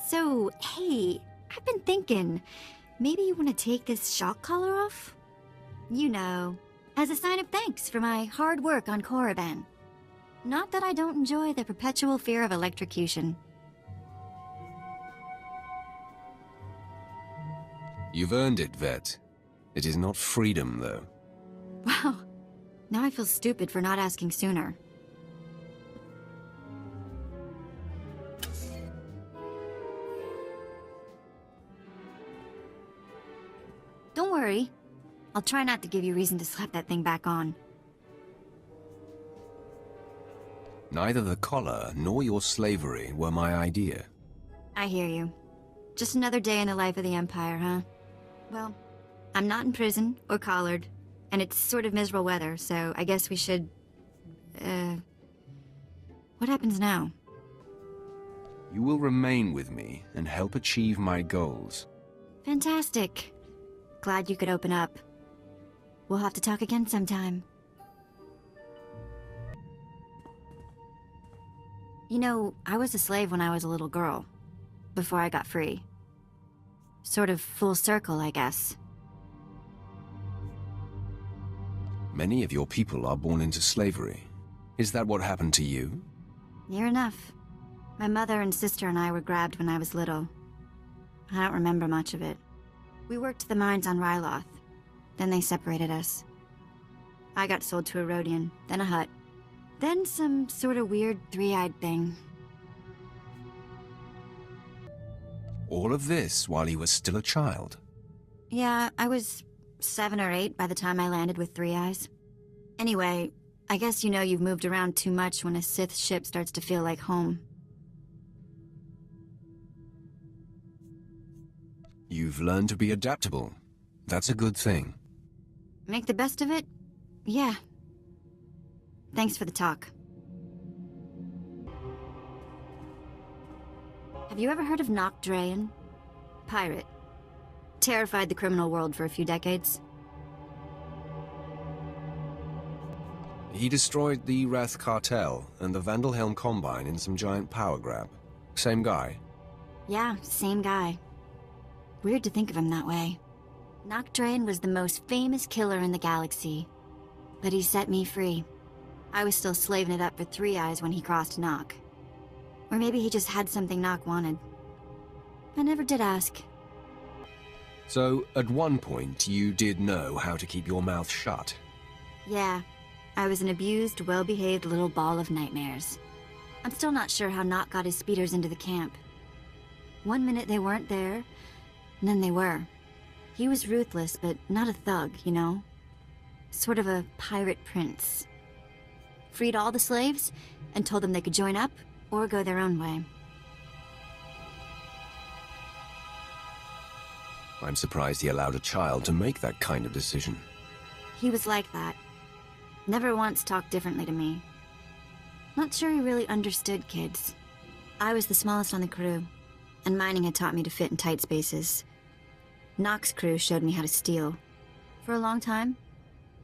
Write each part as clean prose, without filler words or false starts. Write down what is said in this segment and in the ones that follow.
So, hey, I've been thinking, maybe you want to take this shock collar off? You know, as a sign of thanks for my hard work on Korriban. Not that I don't enjoy the perpetual fear of electrocution. You've earned it, Vette. It is not freedom, though. Wow, now I feel stupid for not asking sooner. Don't worry. I'll try not to give you reason to slap that thing back on. Neither the collar nor your slavery were my idea. I hear you. Just another day in the life of the Empire, huh? Well, I'm not in prison or collared, and it's sort of miserable weather, so I guess we should... What happens now? You will remain with me and help achieve my goals. Fantastic. Glad you could open up. We'll have to talk again sometime. You know, I was a slave when I was a little girl, before I got free. Sort of full circle, I guess. Many of your people are born into slavery. Is that what happened to you? Near enough. My mother and sister and I were grabbed when I was little. I don't remember much of it. We worked the mines on Ryloth. Then they separated us. I got sold to a Rhodian, then a Hutt. Then some sort of weird three-eyed thing. All of this while you were still a child? Yeah, I was 7 or 8 by the time I landed with 3 eyes. Anyway, I guess you know you've moved around too much when a Sith ship starts to feel like home. You've learned to be adaptable. That's a good thing. Make the best of it? Yeah. Thanks for the talk. Have you ever heard of Drayan? Pirate. Terrified the criminal world for a few decades. He destroyed the Wrath Cartel and the Vandalhelm Combine in some giant power grab. Same guy? Yeah, same guy. Weird to think of him that way. Drayan was the most famous killer in the galaxy. But he set me free. I was still slaving it up for 3 eyes when he crossed Nock. Or maybe he just had something Nock wanted. I never did ask. So, at one point, you did know how to keep your mouth shut? Yeah. I was an abused, well-behaved little ball of nightmares. I'm still not sure how Nock got his speeders into the camp. One minute they weren't there, and then they were. He was ruthless, but not a thug, you know? Sort of a pirate prince. Freed all the slaves, and told them they could join up, or go their own way. I'm surprised he allowed a child to make that kind of decision. He was like that. Never once talked differently to me. Not sure he really understood kids. I was the smallest on the crew, and mining had taught me to fit in tight spaces. Nock's crew showed me how to steal. For a long time,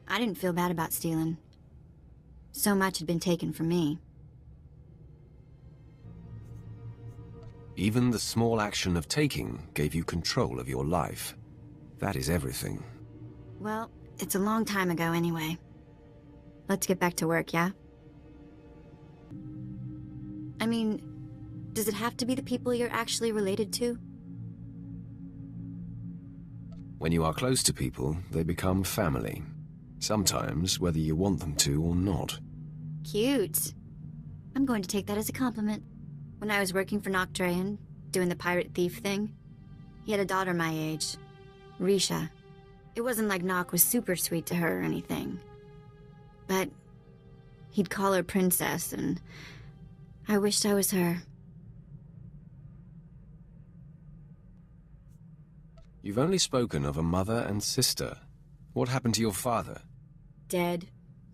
I didn't feel bad about stealing. So much had been taken from me. Even the small action of taking gave you control of your life. That is everything. Well, it's a long time ago anyway. Let's get back to work, yeah? I mean, does it have to be the people you're actually related to? When you are close to people, they become family. Sometimes, whether you want them to or not. Cute. I'm going to take that as a compliment. When I was working for Drayan, doing the pirate thief thing, he had a daughter my age, Risha. It wasn't like Nock was super sweet to her or anything. But he'd call her princess, and I wished I was her. You've only spoken of a mother and sister. What happened to your father? Dead,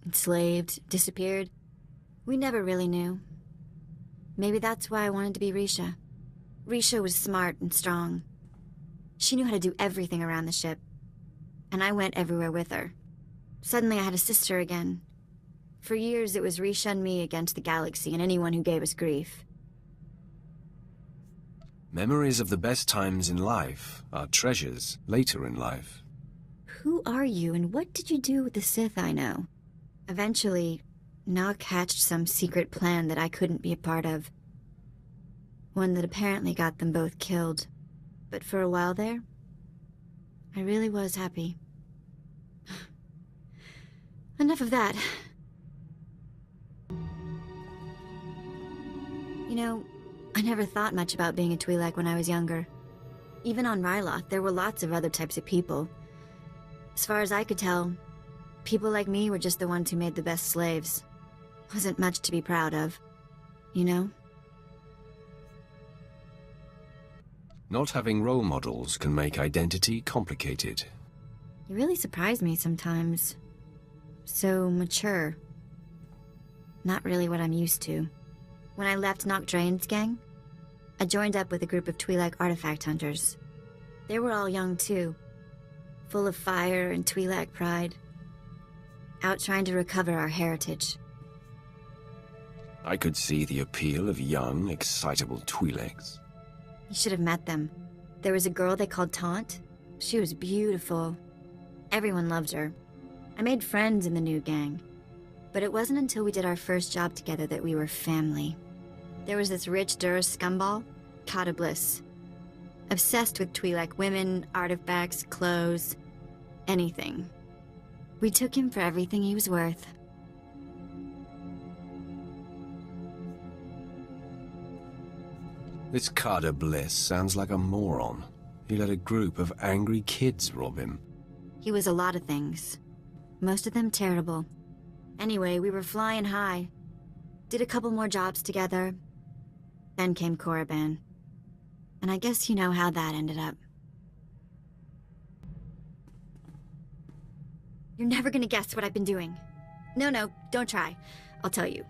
enslaved, disappeared. We never really knew. Maybe that's why I wanted to be Risha. Risha was smart and strong. She knew how to do everything around the ship. And I went everywhere with her. Suddenly I had a sister again. For years it was Risha and me against the galaxy and anyone who gave us grief. Memories of the best times in life are treasures later in life. Who are you, and what did you do with the Sith I know? Eventually, Nock hatched some secret plan that I couldn't be a part of. One that apparently got them both killed. But for a while there, I really was happy. Enough of that. You know, I never thought much about being a twi'lek when I was younger. Even on Ryloth, there were lots of other types of people. As far as I could tell, people like me were just the ones who made the best slaves. Wasn't much to be proud of, you know? Not having role models can make identity complicated. You really surprise me sometimes. So mature. Not really what I'm used to. When I left Nock Drain's gang, I joined up with a group of twi'lek artifact hunters. They were all young too, full of fire and twi'lek pride, out trying to recover our heritage. I could see the appeal of young, excitable twi'leks. You should have met them. There was a girl they called Taunt. She was beautiful. Everyone loved her. I made friends in the new gang. But it wasn't until we did our first job together that we were family. There was this rich Duras scumball, Kata Bliss. Obsessed with twi'lek women, artifacts, clothes, anything. We took him for everything he was worth. This Kata Bliss sounds like a moron. He let a group of angry kids rob him. He was a lot of things. Most of them terrible. Anyway, we were flying high. Did a couple more jobs together. Then came Korriban. And I guess you know how that ended up. You're never gonna guess what I've been doing. No, don't try. I'll tell you.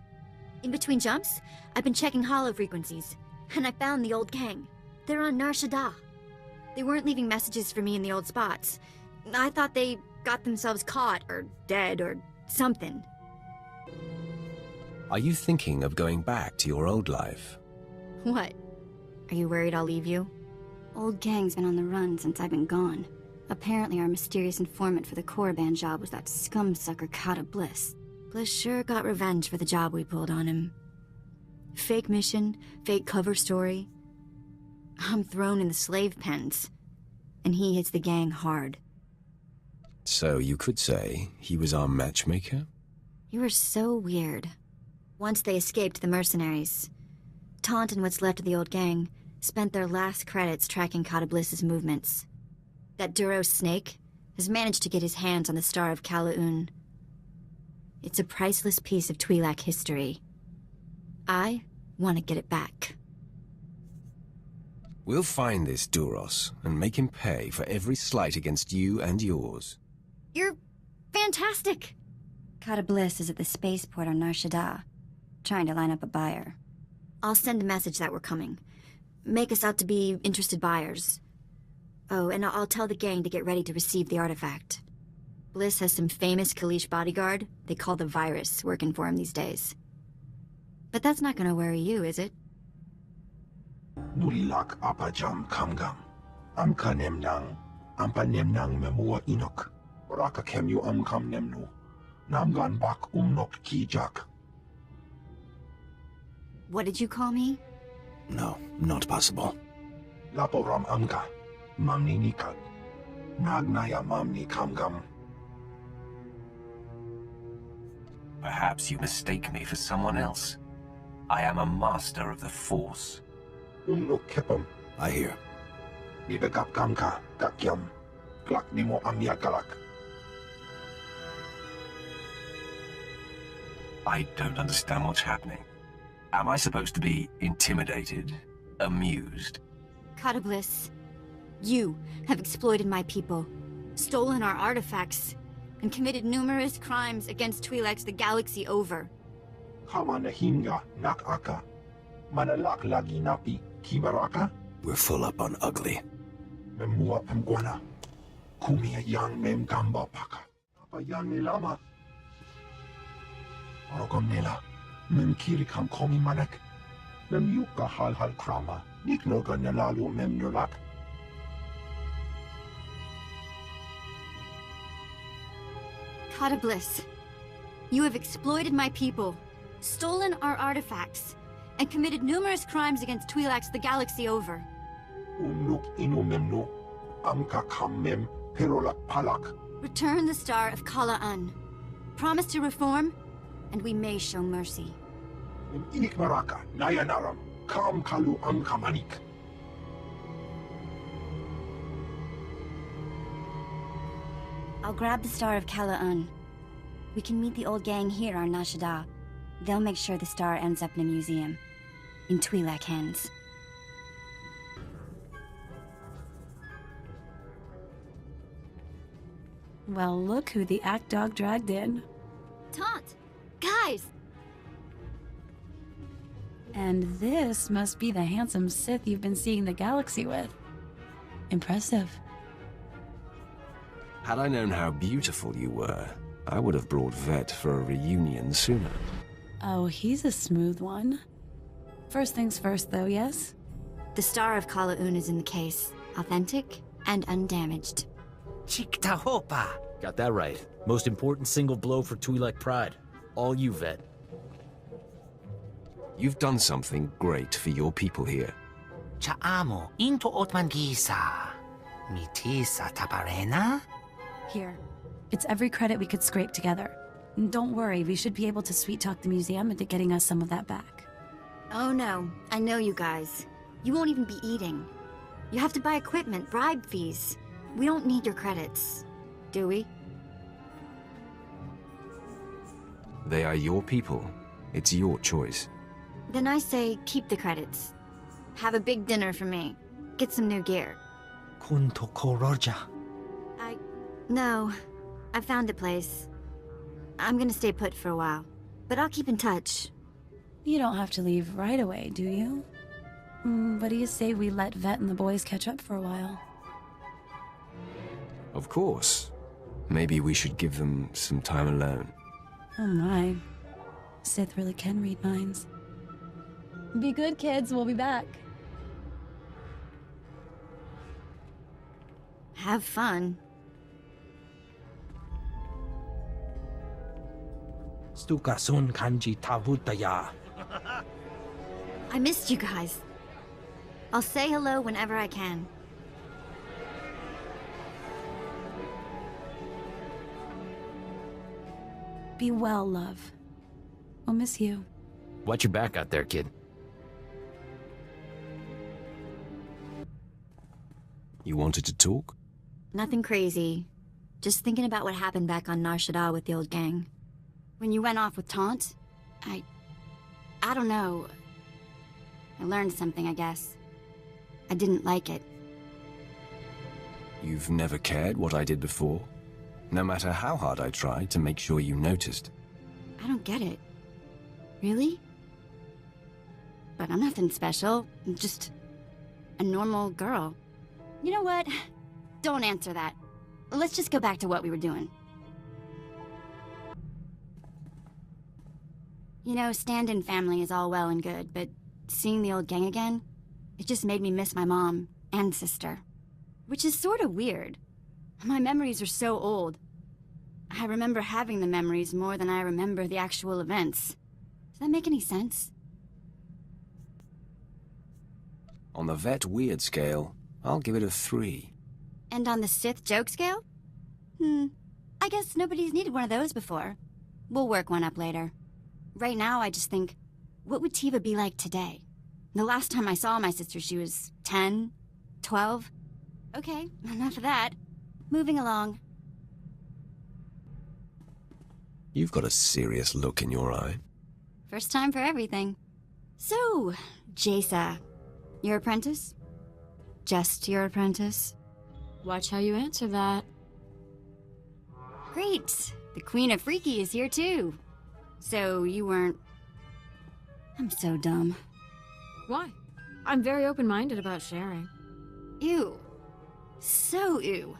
In between jumps, I've been checking hollow frequencies. And I found the old gang. They're on Nar Shaddaa. They weren't leaving messages for me in the old spots. I thought they got themselves caught, or dead, or something. Are you thinking of going back to your old life? What? Are you worried I'll leave you? Old gang's been on the run since I've been gone. Apparently our mysterious informant for the Korriban job was that scumsucker Kata Bliss. Bliss sure got revenge for the job we pulled on him. Fake mission, fake cover story. I'm thrown in the slave pens, and he hits the gang hard. So you could say he was our matchmaker? You were so weird. Once they escaped the mercenaries, Taunt and what's left of the old gang spent their last credits tracking Kata Bliss's movements. That Duros snake has managed to get his hands on the Star of Kalaun. It's a priceless piece of twi'lek history. I want to get it back. We'll find this Duros and make him pay for every slight against you and yours. You're fantastic! Kata Bliss is at the spaceport on Nar Shaddaa, trying to line up a buyer. I'll send a message that we're coming. Make us out to be interested buyers. Oh, and I'll tell the gang to get ready to receive the artifact. Bliss has some famous Kalish bodyguard they call the Virus working for him these days. But that's not gonna worry you, is it? Nulilak apajam kamgam. Amka nemnang. Ampa nemnang memua inok. Raka kemyu amkam nemnu. Namgan bak umnok kijak. What did you call me? No, not possible. Laporam amka. Mamni nikat. Nagnaya mamni kamgam. Perhaps you mistake me for someone else. I am a master of the Force. Umnok kepam. I hear. Nibegap kamka. Kakyam. Klak nimo amyakalak. I don't understand what's happening. Am I supposed to be intimidated? Amused? Kata Bliss, you have exploited my people, stolen our artifacts, and committed numerous crimes against Twi'leks the galaxy over. Kama nahinga nakaka. Manalak lagi napi kibaraka. We're full up on ugly. Memua pemguana. Kumia yang mem gamba paka. Apa yang nilama. Orogom nila. Mem kiri kam komi manek. Mem yuka hal krama. Niknogan nalalu memnulak. Kata Bliss, you have exploited my people, stolen our artifacts, and committed numerous crimes against twi'leks the galaxy over. Umnuk inu memnu. Amka kammem perolak palak. Return the Star of Kala'an. Promise to reform, and we may show mercy. Inik maraka, nayanaram. Kam kalu amkamanik. I'll grab the Star of Kala'an. We can meet the old gang here on Nashada. They'll make sure the star ends up in a museum. In twi'lek hands. Well, look who the act dog dragged in. Taunt! Guys! And this must be the handsome Sith you've been seeing the galaxy with. Impressive. Had I known how beautiful you were, I would have brought Vette for a reunion sooner. Oh, he's a smooth one. First things first, though, yes? The Star of Kala'un is in the case. Authentic and undamaged. Chiktahopa! Got that right. Most important single blow for twi'lek pride. All you, Vette. You've done something great for your people here. Cha'amo into otmangisa. Mitisa tabarena? Here. It's every credit we could scrape together. And don't worry, we should be able to sweet-talk the museum into getting us some of that back. Oh no, I know you guys. You won't even be eating. You have to buy equipment, bribe fees. We don't need your credits, do we? They are your people. It's your choice. Then I say keep the credits. Have a big dinner for me. Get some new gear. Kunto koroja. No. I found a place. I'm gonna stay put for a while. But I'll keep in touch. You don't have to leave right away, do you? What do you say we let Vette and the boys catch up for a while? Of course. Maybe we should give them some time alone. Oh my. Sith really can read minds. Be good, kids. We'll be back. Have fun. Stukasun kanji tavutaya. I missed you guys. I'll say hello whenever I can. Be well, love. We'll miss you. Watch your back out there, kid. You wanted to talk? Nothing crazy. Just thinking about what happened back on Nar Shaddaa with the old gang. When you went off with Taunt, I don't know. I learned something, I guess. I didn't like it. You've never cared what I did before? No matter how hard I tried to make sure you noticed. I don't get it. Really? But I'm nothing special. I'm just a normal girl. You know what? Don't answer that. Let's just go back to what we were doing. You know, stand-in family is all well and good, but seeing the old gang again, it just made me miss my mom and sister. Which is sort of weird. My memories are so old. I remember having the memories more than I remember the actual events. Does that make any sense? On the Vette weird scale, I'll give it a 3. And on the Sith joke scale? I guess nobody's needed one of those before. We'll work one up later. Right now, I just think, what would Theyve be like today? The last time I saw my sister, she was 10, 12. Okay, enough of that. Moving along. You've got a serious look in your eye. First time for everything. So, Jaesa, your apprentice? Just your apprentice? Watch how you answer that. Great! The Queen of Freaky is here too. So, you weren't... I'm so dumb. Why? I'm very open-minded about sharing. Ew. So ew.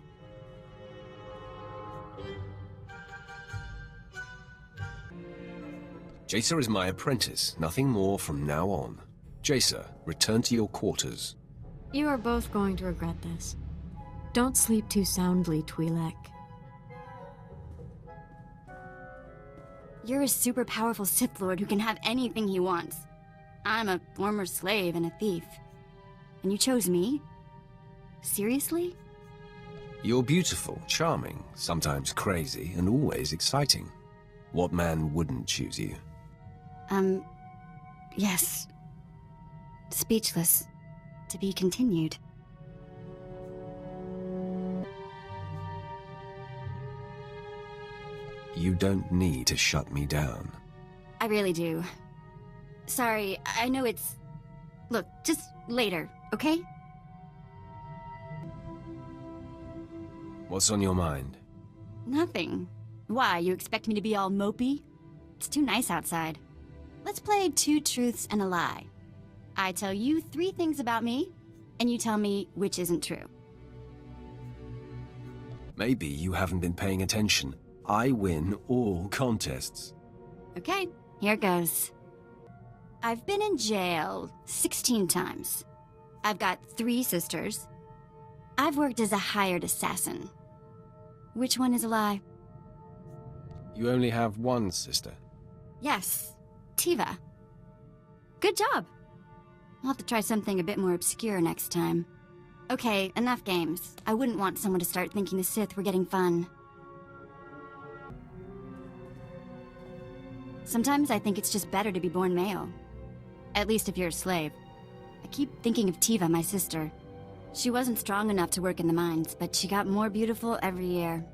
Jaesa is my apprentice, nothing more from now on. Jaesa, return to your quarters. You are both going to regret this. Don't sleep too soundly, twi'lek. You're a super powerful Sith Lord who can have anything he wants. I'm a former slave and a thief. And you chose me? Seriously? You're beautiful, charming, sometimes crazy, and always exciting. What man wouldn't choose you? Yes. Speechless. To be continued. You don't need to shut me down. I really do. Sorry, I know it's... Look, just later, okay? What's on your mind? Nothing. Why, you expect me to be all mopey? It's too nice outside. Let's play 2 truths and a lie. I tell you 3 things about me, and you tell me which isn't true. Maybe you haven't been paying attention. I win all contests. Okay, here goes. I've been in jail 16 times. I've got 3 sisters. I've worked as a hired assassin. Which one is a lie? You only have one sister. Yes, Theyve. Good job. I'll have to try something a bit more obscure next time. Okay, enough games. I wouldn't want someone to start thinking the Sith were getting fun. Sometimes I think it's just better to be born male. At least if you're a slave. I keep thinking of Theyve, my sister. She wasn't strong enough to work in the mines, but she got more beautiful every year.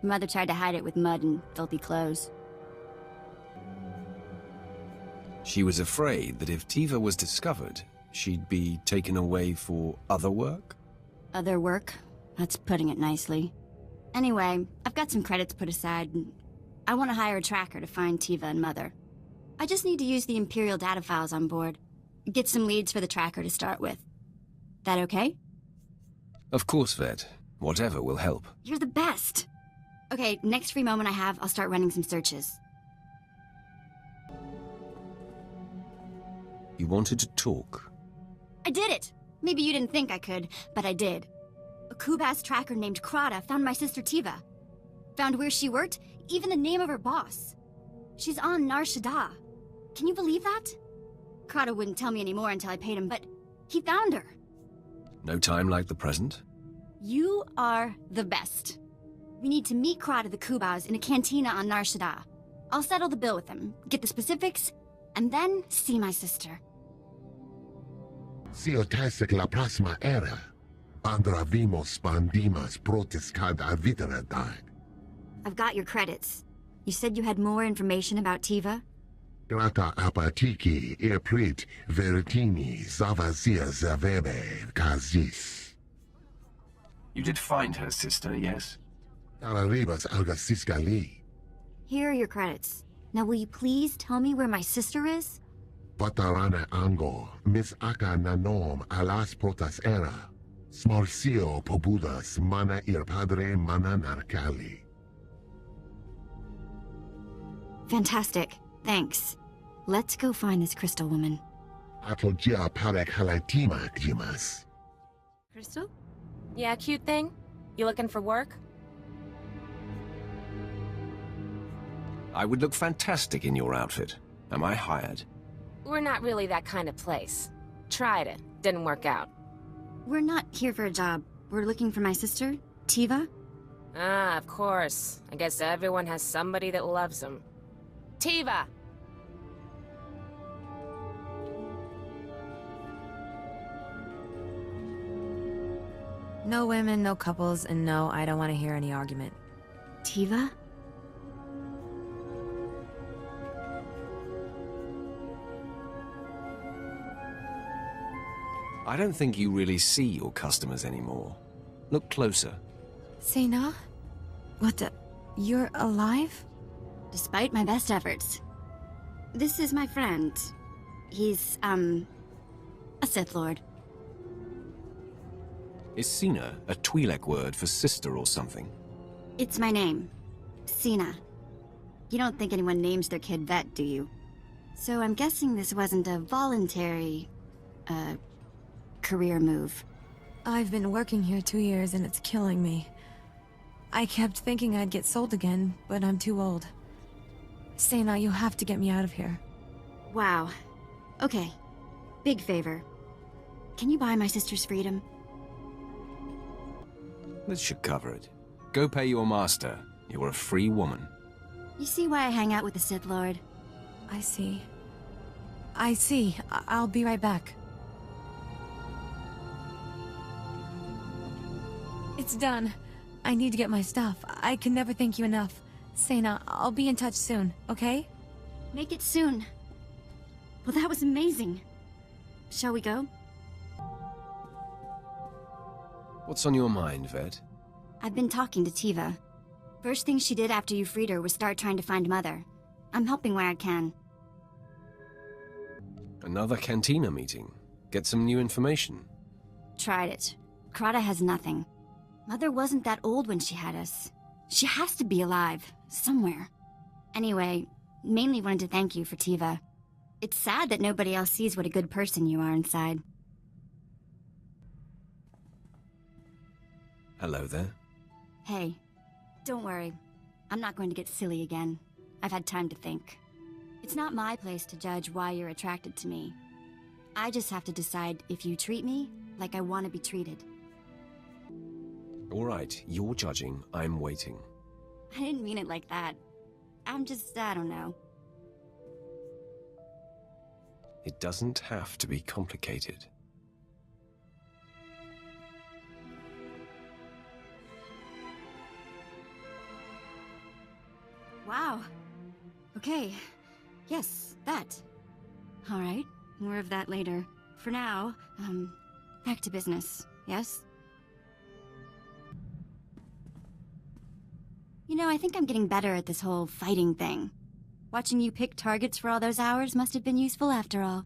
Mother tried to hide it with mud and filthy clothes. She was afraid that if Theyve was discovered, she'd be taken away for other work? Other work? That's putting it nicely. Anyway, I've got some credits put aside. I want to hire a tracker to find Theyve and Mother. I just need to use the Imperial data files on board. Get some leads for the tracker to start with. That okay? Of course, Vette. Whatever will help. You're the best! Okay, next free moment I have, I'll start running some searches. You wanted to talk. I did it! Maybe you didn't think I could, but I did. A Kubas tracker named Krata found my sister Theyve. Found where she worked, even the name of her boss. She's on Nar Shaddaa. Can you believe that? Krata wouldn't tell me anymore until I paid him, but he found her. No time like the present? You are the best. We need to meet Krata the Kubas in a cantina on Nar Shaddaa. I'll settle the bill with him, get the specifics, and then see my sister. Siotasic la próxima era. Andravimos pandimas protescada viteradad. I've got your credits. You said you had more information about Theyve? Grata apatiki eprit veritini zavazia zavebe kazis. You did find her sister, yes? Araribas algasiscali. Here are your credits. Now will you please tell me where my sister is? Patarana ango, mis aka nanom alas protas era. Smarcio pobudas mana ir padre mana narcali. Fantastic. Thanks. Let's go find this crystal woman. Atlogia parek halatima jimas. Crystal? Yeah, cute thing? You looking for work? I would look fantastic in your outfit. Am I hired? We're not really that kind of place. Tried it. Didn't work out. We're not here for a job. We're looking for my sister, Theyve. Ah, of course. I guess everyone has somebody that loves them. Theyve! No women, no couples, and no, I don't want to hear any argument. Theyve? I don't think you really see your customers anymore. Look closer. Sena? What the... You're alive? Despite my best efforts. This is my friend. He's, a Sith Lord. Is Sena a twi'lek word for sister or something? It's my name. Sena. You don't think anyone names their kid Vette, do you? So I'm guessing this wasn't a voluntary, career move. I've been working here 2 years and it's killing me. I kept thinking I'd get sold again, but I'm too old. Sena, you have to get me out of here. Wow. Okay. Big favor. Can you buy my sister's freedom? This should cover it. Go pay your master. You're a free woman. You see why I hang out with the Sith Lord? I see. I see. I'll be right back. It's done. I need to get my stuff. I can never thank you enough. Sena, I'll be in touch soon, okay? Make it soon. Well, that was amazing. Shall we go? What's on your mind, Vette? I've been talking to Theyve. First thing she did after you freed her was start trying to find Mother. I'm helping where I can. Another cantina meeting. Get some new information. Tried it. Krata has nothing. Mother wasn't that old when she had us. She has to be alive, somewhere. Anyway, mainly wanted to thank you for Theyve. It's sad that nobody else sees what a good person you are inside. Hello there. Hey, don't worry. I'm not going to get silly again. I've had time to think. It's not my place to judge why you're attracted to me. I just have to decide if you treat me like I want to be treated. All right, you're judging, I'm waiting. I didn't mean it like that. I'm just, I don't know. It doesn't have to be complicated. Wow. Okay. Yes, that. All right, more of that later. For now, back to business, yes? You know, I think I'm getting better at this whole fighting thing. Watching you pick targets for all those hours must have been useful after all.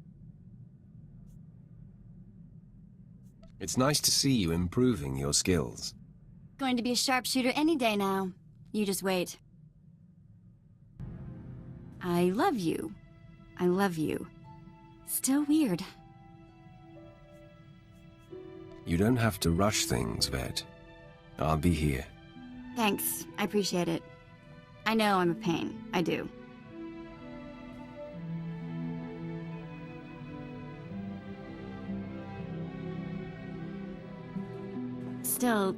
It's nice to see you improving your skills. Going to be a sharpshooter any day now. You just wait. I love you. I love you. Still weird. You don't have to rush things, Vette. I'll be here. Thanks. I appreciate it. I know I'm a pain. I do. Still,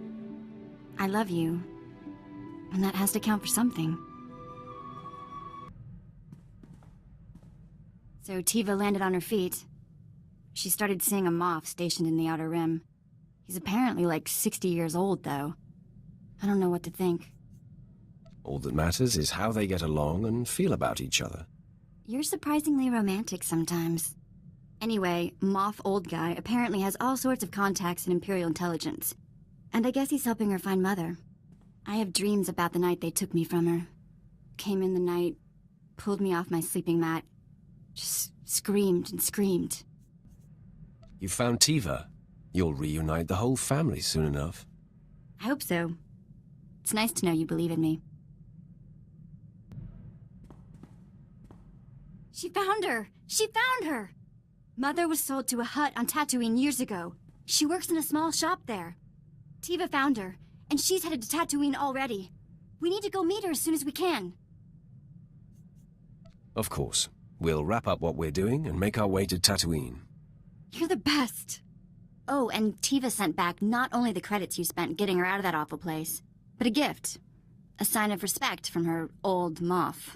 I love you. And that has to count for something. So Theyve landed on her feet. She started seeing a Moff stationed in the Outer Rim. He's apparently like 60 years old, though. I don't know what to think. All that matters is how they get along and feel about each other. You're surprisingly romantic sometimes. Anyway, Moff Old Guy apparently has all sorts of contacts in Imperial intelligence. And I guess he's helping her find Mother. I have dreams about the night they took me from her. Came in the night, pulled me off my sleeping mat, just screamed and screamed. You found Theyve. You'll reunite the whole family soon enough. I hope so. It's nice to know you believe in me. She found her! She found her! Mother was sold to a hut on Tatooine years ago. She works in a small shop there. Theyve found her, and she's headed to Tatooine already. We need to go meet her as soon as we can. Of course. We'll wrap up what we're doing and make our way to Tatooine. You're the best. Oh, and Theyve sent back not only the credits you spent getting her out of that awful place, but a gift. A sign of respect from her old Moff.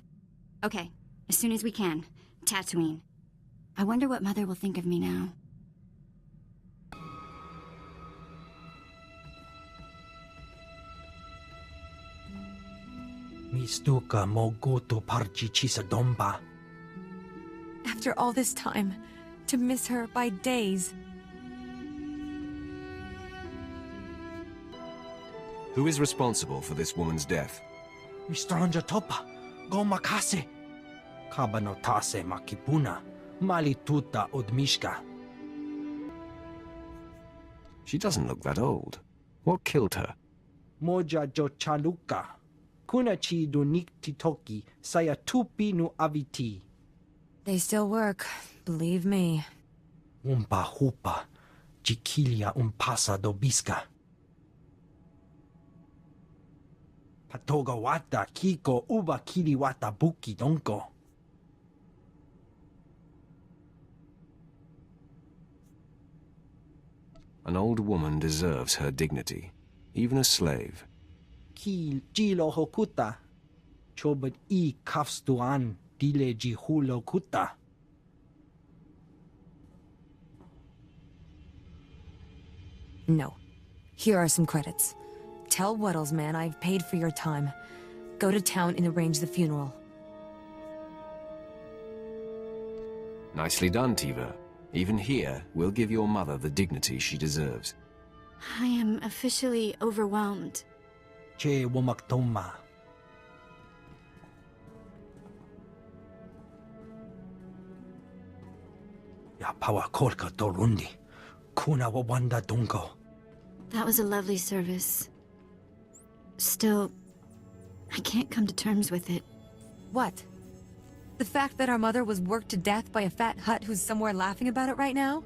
Okay, as soon as we can. Tatooine. I wonder what Mother will think of me now. Mistuka mogoto parchichisa domba. After all this time, to miss her by days. Who is responsible for this woman's death? Mistranja topa, gomakase. Kabanotase makipuna, malituta odmishka. She doesn't look that old. What killed her? Moja jo chaluka. Kunachi do niktitoki saya tupi nu aviti. They still work, believe me. Umpa hupa, chiquilia pasa dobiska. Patoga wata kiko uba kili wata buki donko. An old woman deserves her dignity, even a slave. Ki jilo hokuta. Chobot I kafstuan dile jihulo kuta. No. Here are some credits. Tell Wuddles, man, I've paid for your time. Go to town and arrange the funeral. Nicely done, Theyve. Even here, we'll give your mother the dignity she deserves. I am officially overwhelmed. Che womaktoma. Ya pawa kolka torundi. Kuna wawanda dungo. That was a lovely service. Still, I can't come to terms with it. What? The fact that our mother was worked to death by a fat hut who's somewhere laughing about it right now?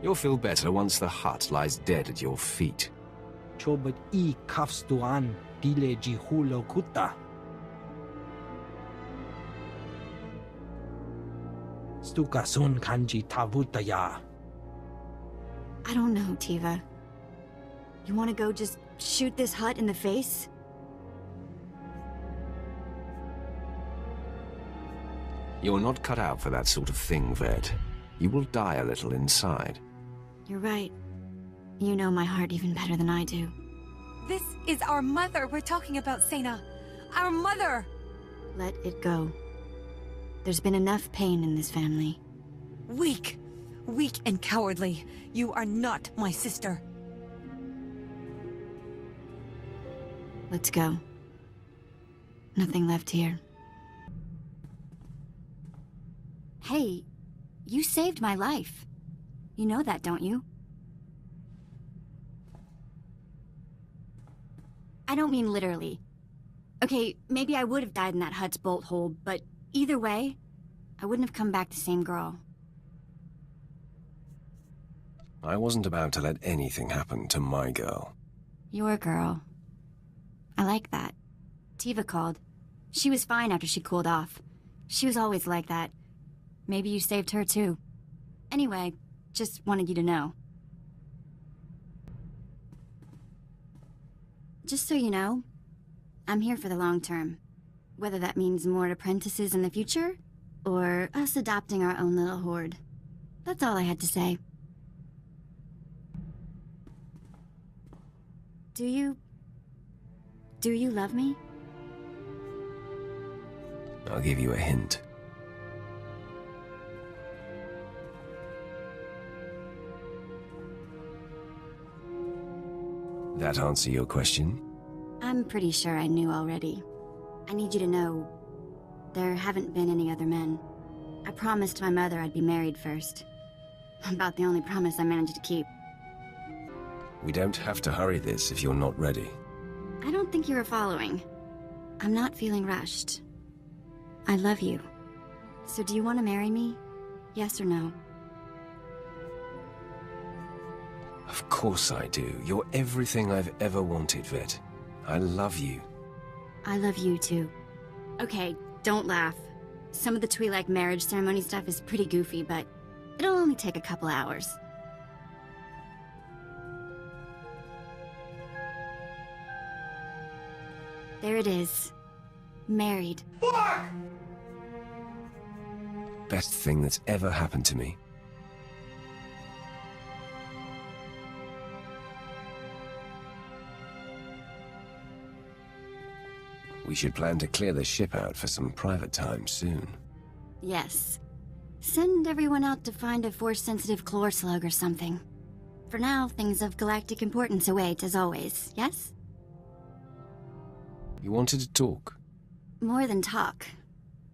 You'll feel better once the hut lies dead at your feet. Chobot I kafstuan dile jihulo kuta. Stuka sun kanji tavutaya. I don't know, Theyve. You want to go just shoot this hut in the face? You're not cut out for that sort of thing, Vette. You will die a little inside. You're right. You know my heart even better than I do. This is our mother we're talking about, Sena. Our mother! Let it go. There's been enough pain in this family. Weak. Weak and cowardly. You are not my sister. Let's go. Nothing left here. Hey, you saved my life. You know that, don't you? I don't mean literally. Okay, maybe I would have died in that hut's bolt hole, but either way, I wouldn't have come back the same girl. I wasn't about to let anything happen to my girl. Your girl. I like that. Theyve called. She was fine after she cooled off. She was always like that. Maybe you saved her too. Anyway, just wanted you to know. Just so you know, I'm here for the long term. Whether that means more apprentices in the future, or us adopting our own little horde. That's all I had to say. Do you love me? I'll give you a hint. That answer your question? I'm pretty sure I knew already. I need you to know, there haven't been any other men. I promised my mother I'd be married first. About the only promise I managed to keep. We don't have to hurry this if you're not ready. I don't think you were following. I'm not feeling rushed. I love you. So do you want to marry me? Yes or no? Of course I do. You're everything I've ever wanted, Vette. I love you. I love you too. Okay, don't laugh. Some of the twi'lek marriage ceremony stuff is pretty goofy, but it'll only take a couple hours. There it is. Married. Fuck! Best thing that's ever happened to me. We should plan to clear the ship out for some private time soon. Yes. Send everyone out to find a force-sensitive chlor slug or something. For now, things of galactic importance await, as always, yes? You wanted to talk? More than talk.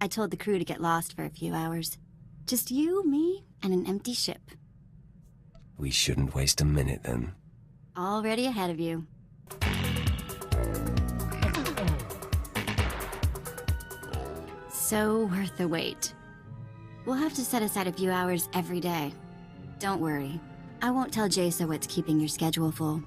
I told the crew to get lost for a few hours. Just you, me, and an empty ship. We shouldn't waste a minute, then. Already ahead of you. so worth the wait. We'll have to set aside a few hours every day. Don't worry. I won't tell Jaesa what's keeping your schedule full.